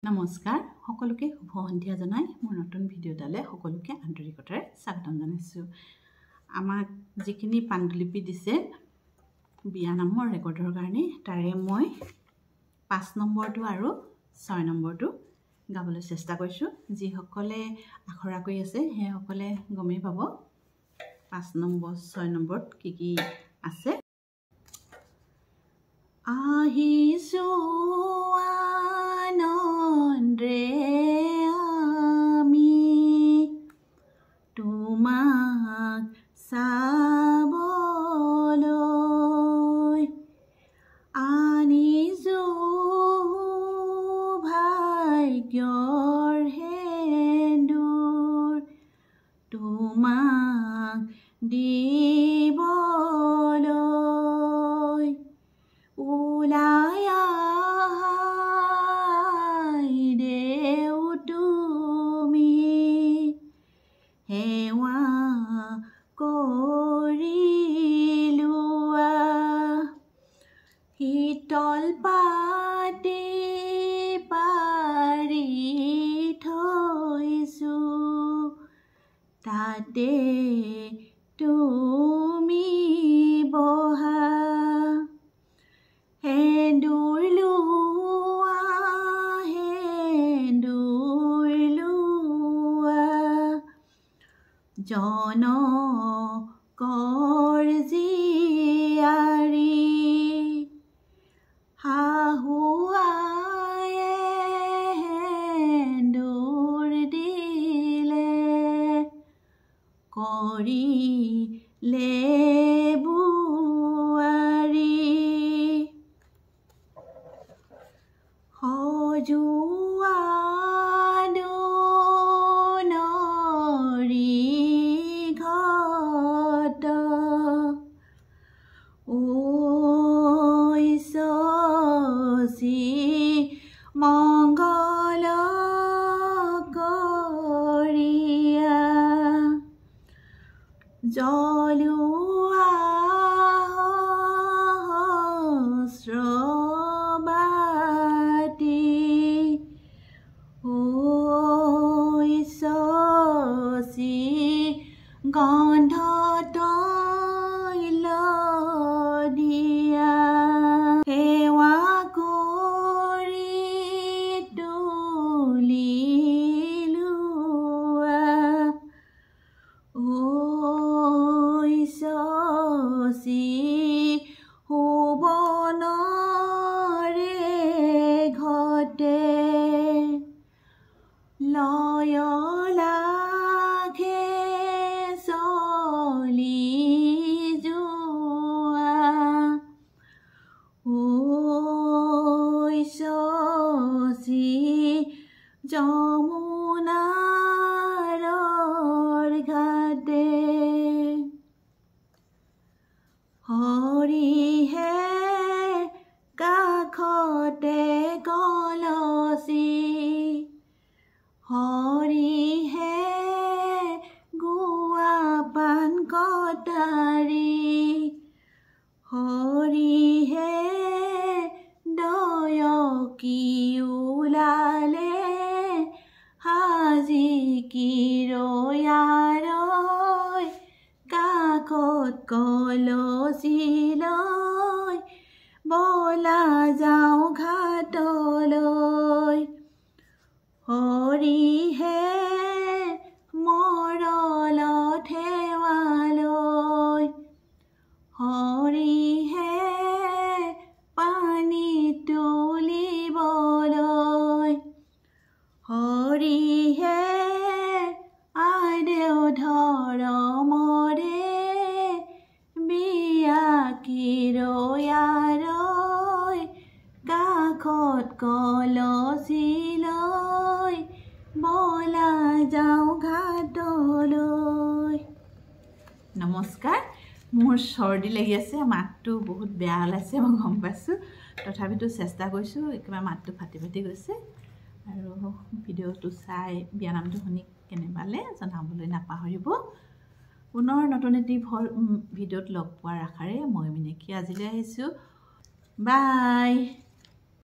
নমস্কাৰ সকলোকে শুভ সন্ধিয়া জনাই মোৰ নতুন ভিডিও ডালে সকলোকে আন্তৰিকতাৰে স্বাগতম জনাইছো। আমাক যিখিনি পাণ্ডুলিপি দিছে বিয়া নামৰ ৰেকৰ্ডৰ কাৰণে তাৰে মই 5 নম্বৰটো আৰু 6 নম্বৰটো গাবলৈ চেষ্টা কৰিছো। যি সকলে আখৰা কৰি আছে হে সকলে গমেই পাব 5 নম্বৰ 6 নম্বৰত কি আছে। আহিছো আনন্দে আমি তোমাক চাবলৈ আনিছো ভাগ্যৰ হেন্দুৰ তোমাক দিবলৈ ওলাই দেও তুমি সেৱা কৰিলোৱা শীতল পাতি পাৰি থৈছো তাতে তুমি বহা হেন্দুৰ লোৱা জনকৰ জীয়াৰী শাহুআয়ে হেন্দুৰ দিলে কৰিলে সজোৱা নৰি ঘট শশী মংগল কৰিয়া জ্বলোৱা গন্ধ তৈল দিয়া সেৱা কৰি তুলিলোৱা শশী সুবনৰে ঘটে লয়লা যমুনাৰ ঘাটে হৰিহে কাষতে কলচি হৰিহে গুৱা পান কটাৰী হৰিহে দয়কি ওলালে হাজি কিৰয়াৰৈ কাষত কলচি লৈ বলা যাওঁ ঘাটলৈ হৰিহে মৰলত সেৱালৈ হৰিহে পানী তুলিবলৈ হৰিহে আইদেউ ধৰমৰে বিয়া কিৰয়াৰৈ কাষত কলচি লৈ বলা যাওঁ ঘাটলৈ। নমস্কাৰ। মোৰ চৰ্দি লাগি আছে মাতটো বহুত বেয়া ওলাইছে মই গম পাইছোঁ তথাপিতো চেষ্টা কৰিছোঁ একেবাৰে মাতটো ফাটি ফাটি গৈছে আৰু ভিডিঅ'টো চাই বিয়া নামটো শুনি কেনে পালে জনাবলৈ নাপাহৰিব। পুনৰ নতুন এটি ভিডিঅ'ত লগ পোৱাৰ আশাৰে মই মিনেকি আজিলৈ আহিছোঁ। বাই।